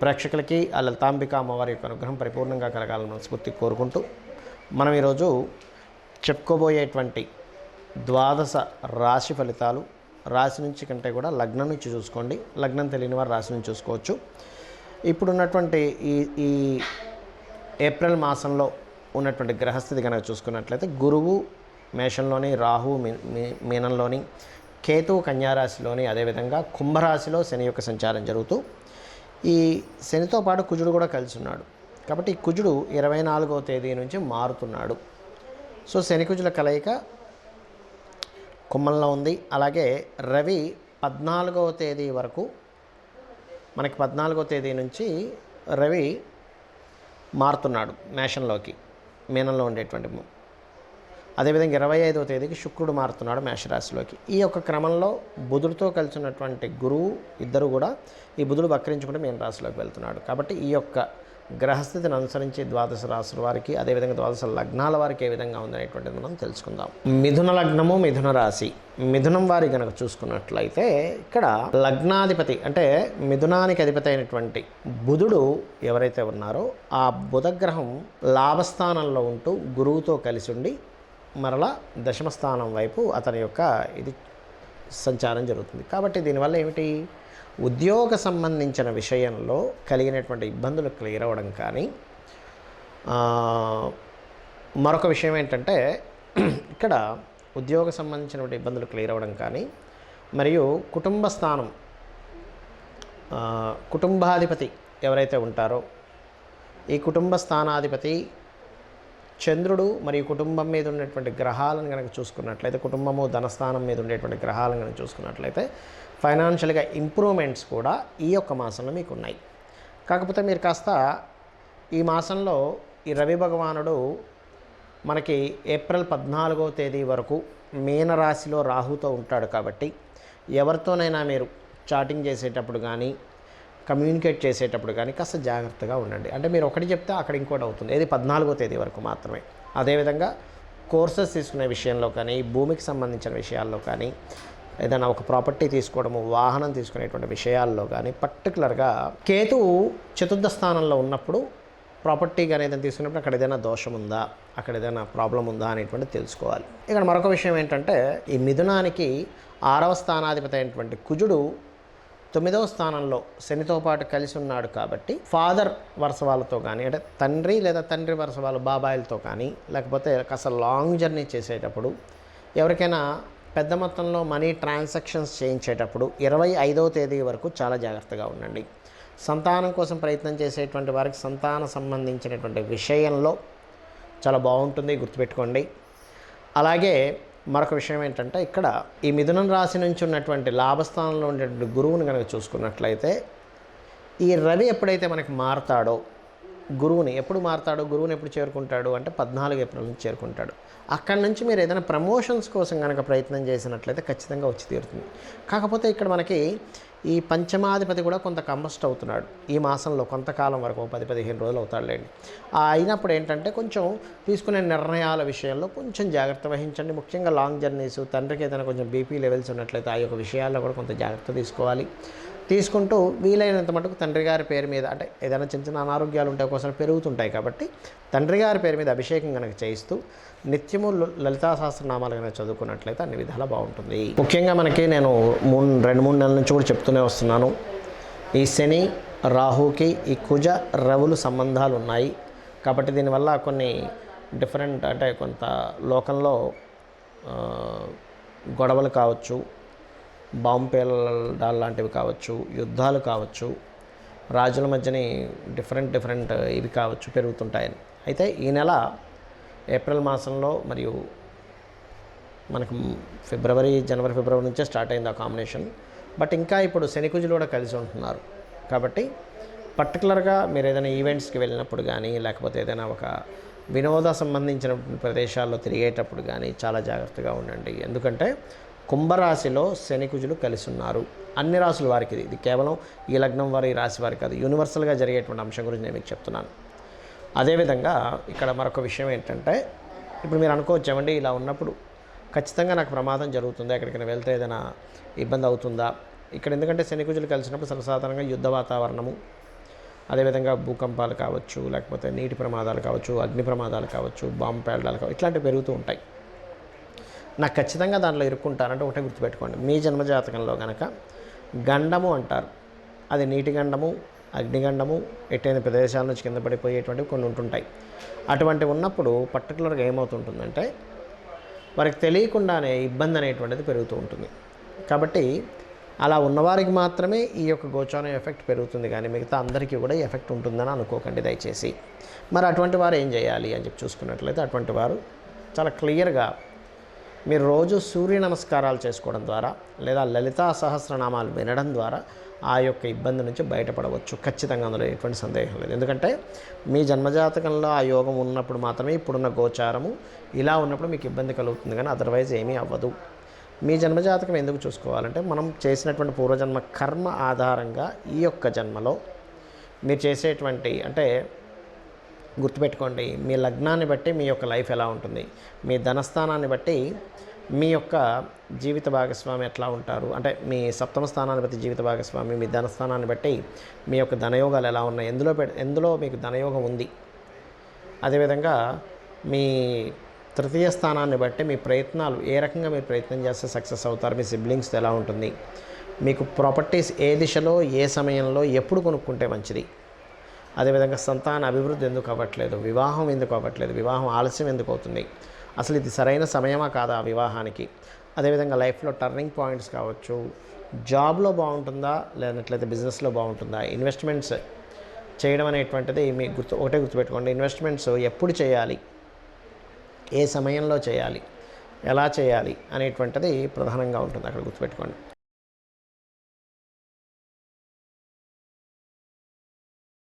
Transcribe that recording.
ప్రేక్షకులకి ఆ లలితాంబిక అమ్మవారి యొక్క అనుగ్రహం పరిపూర్ణంగా కలగాలని మనస్ఫూర్తి కోరుకుంటూ మనం ఈరోజు చెప్పుకోబోయేటువంటి ద్వాదశ రాశి ఫలితాలు రాశి నుంచి కంటే కూడా లగ్నం నుంచి చూసుకోండి. లగ్నం తెలియని వారు రాశి నుంచి చూసుకోవచ్చు. ఇప్పుడున్నటువంటి ఈ ఏప్రిల్ మాసంలో ఉన్నటువంటి గ్రహస్థితి కనుక చూసుకున్నట్లయితే గురువు మేషంలోని, రాహు మీనంలోని, కేతువు కన్యారాశిలోని, అదేవిధంగా కుంభరాశిలో శని యొక్క సంచారం జరుగుతూ ఈ శనితో పాటు కుజుడు కూడా కలిసి ఉన్నాడు. కాబట్టి ఈ కుజుడు 24వ తేదీ నుంచి మారుతున్నాడు. సో శని కుజుల కలయిక కుంభంలో ఉంది. అలాగే రవి 14వ తేదీ వరకు, మనకి 14వ తేదీ నుంచి రవి మారుతున్నాడు మేషంలోకి, మీనంలో ఉండేటువంటి. అదేవిధంగా 25వ తేదీకి శుక్రుడు మారుతున్నాడు మేషరాశిలోకి. ఈ యొక్క క్రమంలో బుధుడితో కలిసి ఉన్నటువంటి గురువు ఇద్దరు కూడా, ఈ బుధుడు వక్రించుకుంటే మీన రాశిలోకి వెళ్తున్నాడు. కాబట్టి ఈ యొక్క గ్రహస్థితిని అనుసరించి ద్వాదశ రాశుల వారికి, అదేవిధంగా ద్వాదశ లగ్నాల వారికి ఏ విధంగా ఉందనేటువంటిది మనం తెలుసుకుందాం. మిథున లగ్నము, మిథున రాశి. మిథునం వారి కనుక చూసుకున్నట్లయితే ఇక్కడ లగ్నాధిపతి అంటే మిథునానికి అధిపతి అయినటువంటి బుధుడు ఎవరైతే ఉన్నారో ఆ బుధగ్రహం లాభస్థానంలో ఉంటూ గురువుతో కలిసి ఉండి మరలా దశమస్థానం వైపు అతని యొక్క ఇది సంచారం జరుగుతుంది. కాబట్టి దీనివల్ల ఏమిటి, ఉద్యోగ సంబంధించిన విషయంలో కలిగినటువంటి ఇబ్బందులు క్లియర్ అవ్వడం కానీ, మరొక విషయం ఏంటంటే ఇక్కడ ఉద్యోగ సంబంధించినటువంటి ఇబ్బందులు క్లియర్ అవ్వడం కానీ, మరియు కుటుంబ స్థానం, కుటుంబాధిపతి ఎవరైతే ఉంటారో ఈ కుటుంబ స్థానాధిపతి చంద్రుడు మరియు కుటుంబం మీద ఉన్నటువంటి గ్రహాలను కనుక చూసుకున్నట్లయితే, కుటుంబము ధనస్థానం మీద ఉండేటువంటి గ్రహాలను కనుక చూసుకున్నట్లయితే ఫైనాన్షియల్గా ఇంప్రూవ్మెంట్స్ కూడా ఈ యొక్క మాసంలో మీకు ఉన్నాయి. కాకపోతే మీరు కాస్త ఈ మాసంలో ఈ రవి భగవానుడు మనకి ఏప్రిల్ 14వ తేదీ వరకు మీనరాశిలో రాహుతో ఉంటాడు. కాబట్టి ఎవరితోనైనా మీరు చాటింగ్ చేసేటప్పుడు కానీ, కమ్యూనికేట్ చేసేటప్పుడు కానీ కాస్త జాగ్రత్తగా ఉండండి. అంటే మీరు ఒకటి చెప్తే అక్కడ ఇంకోటి అవుతుంది. ఏది 14వ తేదీ వరకు మాత్రమే. అదేవిధంగా కోర్సెస్ తీసుకునే విషయంలో కానీ, భూమికి సంబంధించిన విషయాల్లో కానీ, ఏదైనా ఒక ప్రాపర్టీ తీసుకోవడము, వాహనం తీసుకునేటువంటి విషయాల్లో కానీ, పర్టికులర్గా కేతువు చతుర్థ స్థానంలో ఉన్నప్పుడు ప్రాపర్టీ కానీ ఏదైనా తీసుకున్నప్పుడు అక్కడ ఏదైనా దోషం ఉందా, అక్కడ ఏదైనా ప్రాబ్లం ఉందా అనేటువంటిది తెలుసుకోవాలి. ఇక్కడ మరొక విషయం ఏంటంటే ఈ మిథునానికి 6వ స్థానాధిపతి అయినటువంటి కుజుడు 9వ స్థానంలో శనితో పాటు కలిసి ఉన్నాడు. కాబట్టి ఫాదర్ వరుస వాళ్ళతో కానీ, అంటే తండ్రి లేదా తండ్రి వరుస వాళ్ళ బాబాయిలతో కానీ, లేకపోతే కాస్త లాంగ్ జర్నీ చేసేటప్పుడు, ఎవరికైనా పెద్ద మొత్తంలో మనీ ట్రాన్సాక్షన్స్ చేయించేటప్పుడు 25వ తేదీ వరకు చాలా జాగ్రత్తగా ఉండండి. సంతానం కోసం ప్రయత్నం చేసేటువంటి వారికి సంతానం సంబంధించినటువంటి విషయంలో చాలా బాగుంటుంది, గుర్తుపెట్టుకోండి. అలాగే మరొక విషయం ఏంటంటే ఇక్కడ ఈ మిథునం రాశి నుంచి ఉన్నటువంటి లాభస్థానంలో ఉండేటువంటి గురువుని కనుక చూసుకున్నట్లయితే, ఈ రవి ఎప్పుడైతే మనకి మారతాడో, గురువుని ఎప్పుడు చేరుకుంటాడు అంటే 14 ఏప్రిల్ నుంచి చేరుకుంటాడు. అక్కడి నుంచి మీరు ఏదైనా ప్రమోషన్స్ కోసం కనుక ప్రయత్నం చేసినట్లయితే ఖచ్చితంగా వచ్చి తీరుతుంది. కాకపోతే ఇక్కడ మనకి ఈ పంచమాధిపతి కూడా కొంత కంబస్ట్ అవుతున్నాడు ఈ మాసంలో, కొంతకాలం వరకు 10-15 రోజులు అవుతాడులేండి. అయినప్పుడు ఏంటంటే కొంచెం తీసుకునే నిర్ణయాల విషయంలో కొంచెం జాగ్రత్త వహించండి. ముఖ్యంగా లాంగ్ జర్నీస్, తండ్రికి ఏదైనా కొంచెం బీపీ లెవెల్స్ ఉన్నట్లయితే ఆ యొక్క విషయాల్లో కూడా కొంత జాగ్రత్త తీసుకోవాలి. తీసుకుంటూ వీలైనంత మటుకు తండ్రి గారి పేరు మీద, అంటే ఏదైనా చిన్న చిన్న అనారోగ్యాలు ఉంటే ఒక్కోసారి పెరుగుతుంటాయి, కాబట్టి తండ్రి గారి పేరు మీద అభిషేకం కనుక చేయిస్తూ నిత్యము లలితా సహస్రనామాలు కనుక చదువుకున్నట్లయితే అన్ని విధాలా బాగుంటుంది. ముఖ్యంగా మనకి నేను 2-3 నెలల నుంచి కూడా చెప్తూనే వస్తున్నాను, ఈ శని రాహుకి ఈ కుజ రవులు సంబంధాలు ఉన్నాయి. కాబట్టి దీనివల్ల కొన్ని డిఫరెంట్, అంటే కొంత లోకంలో గొడవలు కావచ్చు, బాంబు పేలడాలు లాంటివి కావచ్చు, యుద్ధాలు కావచ్చు, రాజుల మధ్యని డిఫరెంట్ ఇవి కావచ్చు పెరుగుతుంటాయని. అయితే ఈ నెల ఏప్రిల్ మాసంలో మరియు మనకు జనవరి ఫిబ్రవరి నుంచే స్టార్ట్ అయింది ఆ కాంబినేషన్. బట్ ఇంకా ఇప్పుడు శని కుజులు కూడా కలిసి ఉంటున్నారు. కాబట్టి పర్టికులర్గా మీరు ఏదైనా ఈవెంట్స్కి వెళ్ళినప్పుడు కానీ, లేకపోతే ఏదైనా ఒక వినోద సంబంధించిన ప్రదేశాల్లో తిరిగేటప్పుడు కానీ చాలా జాగ్రత్తగా ఉండండి. ఎందుకంటే కుంభరాశిలో శని కుజులు కలిసి ఉన్నారు. అన్ని రాశుల వారికి ఇది కేవలం ఈ లగ్నం వారి, ఈ రాశి వారికి కాదు, యూనివర్సల్గా జరిగేటువంటి అంశం గురించి నేను మీకు చెప్తున్నాను. అదేవిధంగా ఇక్కడ మరొక విషయం ఏంటంటే, ఇప్పుడు మీరు అనుకోవచ్చు, ఏమండి ఇలా ఉన్నప్పుడు ఖచ్చితంగా నాకు ప్రమాదం జరుగుతుందా, ఎక్కడికైనా వెళ్తే ఏదైనా ఇబ్బంది అవుతుందా? ఇక్కడ ఎందుకంటే శని కుజులు కలిసినప్పుడు సర్వసాధారణంగా యుద్ధ వాతావరణము, అదేవిధంగా భూకంపాలు కావచ్చు, లేకపోతే నీటి ప్రమాదాలు కావచ్చు, అగ్ని ప్రమాదాలు కావచ్చు, బాంబు పేలడాలు కావచ్చు, ఇట్లాంటివి పెరుగుతూ ఉంటాయి. నాకు ఖచ్చితంగా దాంట్లో ఇరుక్కుంటానంటే ఒకటే గుర్తుపెట్టుకోండి, మీ జన్మజాతకంలో కనుక గండము అంటారు, అది నీటి గండము, అగ్నిగండము, ఎట్టైన ప్రదేశాల నుంచి కింద పడిపోయేటువంటివి కొన్ని ఉంటుంటాయి. అటువంటివి ఉన్నప్పుడు పర్టికులర్గా ఏమవుతుంటుందంటే వారికి తెలియకుండానే ఇబ్బంది అనేటువంటిది పెరుగుతూ ఉంటుంది. కాబట్టి అలా ఉన్నవారికి మాత్రమే ఈ యొక్క గోచారం ఎఫెక్ట్ పెరుగుతుంది, కానీ మిగతా అందరికీ కూడా ఈ ఎఫెక్ట్ ఉంటుందని అనుకోకండి దయచేసి. మరి అటువంటి వారు ఏం చేయాలి అని చెప్పి చూసుకున్నట్లయితే, అటువంటి వారు చాలా క్లియర్గా మీరు రోజు సూర్య నమస్కారాలు చేసుకోవడం ద్వారా లేదా లలితా సహస్రనామాలు వినడం ద్వారా ఆ యొక్క ఇబ్బంది నుంచి బయటపడవచ్చు. ఖచ్చితంగా అందులో ఎటువంటి సందేహం లేదు. ఎందుకంటే మీ జన్మజాతకంలో ఆ యోగం ఉన్నప్పుడు మాత్రమే ఇప్పుడున్న గోచారము ఇలా ఉన్నప్పుడు మీకు ఇబ్బంది కలుగుతుంది, కానీ అదర్వైజ్ ఏమీ అవ్వదు. మీ జన్మజాతకం ఎందుకు చూసుకోవాలంటే, మనం చేసినటువంటి పూర్వజన్మ కర్మ ఆధారంగా ఈ యొక్క జన్మలో మీరు చేసేటువంటి, అంటే గుర్తుపెట్టుకోండి, మీ లగ్నాన్ని బట్టి మీ యొక్క లైఫ్ ఎలా ఉంటుంది, మీ ధనస్థానాన్ని బట్టి మీ యొక్క జీవిత భాగస్వామి ఎట్లా ఉంటారు, అంటే మీ సప్తమ స్థానాన్ని బట్టి జీవిత భాగస్వామి, మీ ధనస్థానాన్ని బట్టి మీ యొక్క ధనయోగాలు ఎలా ఉన్నాయి, ఎందులో మీకు ధనయోగం ఉంది, అదేవిధంగా మీ తృతీయ స్థానాన్ని బట్టి మీ ప్రయత్నాలు ఏ రకంగా మీరు ప్రయత్నం చేస్తే సక్సెస్ అవుతారు, మీ సిబ్లింగ్స్ ఎలా ఉంటుంది, మీకు ప్రాపర్టీస్ ఏ దిశలో ఏ సమయంలో ఎప్పుడు కొనుక్కుంటే మంచిది, అదేవిధంగా సంతాన అభివృద్ధి ఎందుకు అవ్వట్లేదు, వివాహం ఎందుకు అవ్వట్లేదు, వివాహం ఆలస్యం ఎందుకు అవుతుంది, అసలు ఇది సరైన సమయమా కాదా వివాహానికి, అదేవిధంగా లైఫ్లో టర్నింగ్ పాయింట్స్ కావచ్చు, జాబ్లో బాగుంటుందా లేనట్లయితే బిజినెస్లో బాగుంటుందా, ఇన్వెస్ట్మెంట్స్ చేయడం అనేటువంటిది మీ ఒకటే గుర్తుపెట్టుకోండి, ఇన్వెస్ట్మెంట్స్ ఎప్పుడు చేయాలి, ఏ సమయంలో చేయాలి, ఎలా చేయాలి అనేటువంటిది ప్రధానంగా ఉంటుంది, అక్కడ గుర్తుపెట్టుకోండి.